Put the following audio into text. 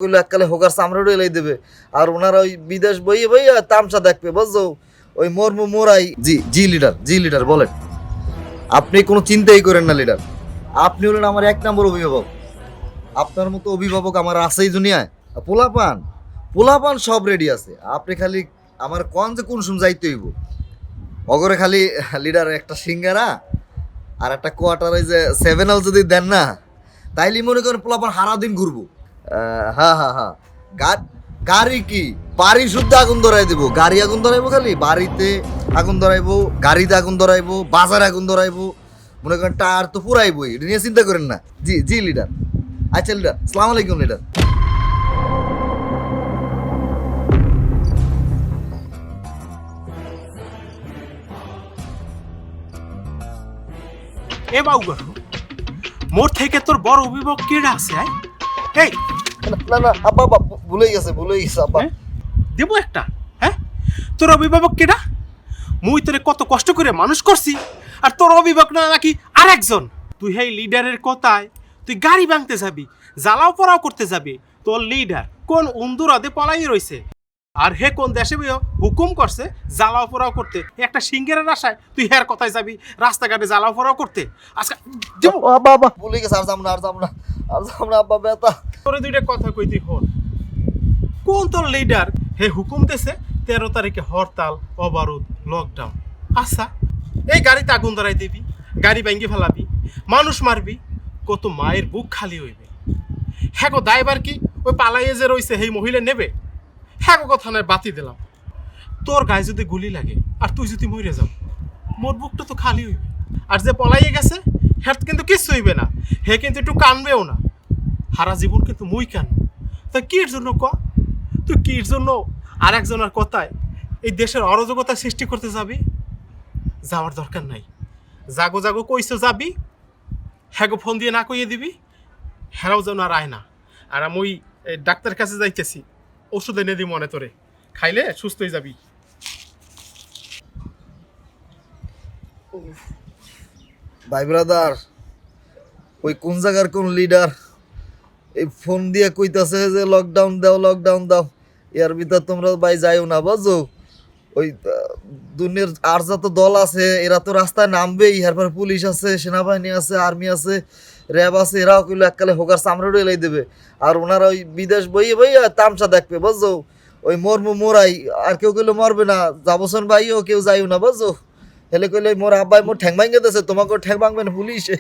কইলো এককালে হোকার চামড়া এলাই দেবে আর ওনারা ওই বিদেশ বইয়ে বইয়ে তামসা দেখবে বুঝছো ওই মর্মু মোরাই জি জি লিডার বলেন আপনি কোনো চিন্তাই করেন না লিডার আপনি হলেন আমার এক নম্বর অভিভাবক আপনার মতো অভিভাবক আমার আছেই দুনিয়ায় পোলাপান পোলাপান সব রেডি আছে আপনি খালি আমার কোন যে কোন সময় যাইতে হইব অগরে খালি লিডার একটা সিঙ্গারা আর একটা কোয়ার্টার ওই যে 7 যদি দেন না তাইলে মনে করেন পোলাপান হারা দিন ঘুরবো হ্যাঁ গাড়ি কি বাড়ি শুদ্ধ আগুন ধরাই দেবো গাড়ি আগুন ধরাইবো খালি বাড়িতে আগুন ধরাইবো গাড়িতে আগুন ধরাইবো বাজারে আগুন ধরাইবো মনে করেন টায়ার তো পুরাইবই এটা নিয়ে চিন্তা করেন না জি জি লিডার আচ্ছা লিডার আসসালামু আলাইকুম লিডার এ বাউগর মোর থেকে তোর বড় অভিভাবক কেডা আছে এই না আব্বা ভুলেই গেছে আব্বা দেবো একটা তোর অভিভাবক কেডা মুই তোরে কত কষ্ট করে মানুষ করছি আর তোর অভিভাবক না নাকি আরেকজন তুই হেই লিডারের কথায় তুই গাড়ি ভাঙতে যাবি জ্বালাও পড়াও করতে যাবি তোর লিডার কোন উন্দুরাদে পলাই রইছে আর হে কোন দেশে হুকুম করছে জ্বালাও পোড়াও করতে একটা সিঙ্গেরের আশায় তুই হের কথায় যাবি রাস্তাঘাটে জ্বালাও পোড়াও করতে আজকে আব্বা ভুলে গেছে আর যাম না আব্বা বেতা তোরে দুইটা কথা কই তুই হল কোন তোর লিডার হে হুকুম দিছে 13 তারিখে হরতাল অবরোধ লকডাউন আচ্ছা এই গাড়িতে আগুন ধরাই দিবি গাড়ি ভেঙে ফেলাবি মানুষ মারবি কত মায়ের বুক খালি হইবে হ্যাঁ গো দায়বার কি ওই পালাইয়ে যে রইছে সেই মহিলা নেবে হ্যাঁ কথা নয় বাতি দিলাম তোর গায়ে যদি গুলি লাগে আর তুই যদি মরে যাও মোর বুকটা তো খালি হইবে আর যে পলাইয়ে গেছে হ্যাঁ কিন্তু কিচ্ছু হইবে না হে কিন্তু একটু কানবেও না সারা জীবন কিন্তু মুই কান তা কির জন্য তুই কির জন্য আর একজনের কথায় এই দেশের অরাজকতা সৃষ্টি করতে যাবি যাওয়ার দরকার নাই জাগো জাগো কইছো যাবি হ্যাঁ ফোন দিয়ে না কইয়ে দিবি হেরাও যেন আর আয় না আর আমি ওই ডাক্তারের কাছে যাইতেছি ওষুধ এনে দিই মনে তোরে খাইলে সুস্থ হয়ে যাবি ভাই ব্রাদার ওই কোন জায়গার কোন লিডার এই ফোন দিয়ে কইতাছে যে লকডাউন দাও এর ভিতর তোমরা ভাই যাইও না বুঝো ওই দুনিয়ার আর যত দল আছে এরা তো রাস্তায় নামবেই এরপর পুলিশ আছে সেনাবাহিনী আছে আর্মি আছে র্যাব আছে এরাও কইলো এককালে হোকার চামড়া এলাই দেবে আর ওনারা ওই বিদেশ বইয়ে বইয়ে তামসা দেখবে বুঝছো ওই মর্মু মোরাই আর কেউ কইলো মরবে না যাবছন ভাইও কেউ যাইও না বুঝছো হেলে কইলে মোর আব্বাই মোর ঠ্যাং ভাঙে দিয়েছে তোমাকে ঠ্যাং ভাঙবে না পুলিশে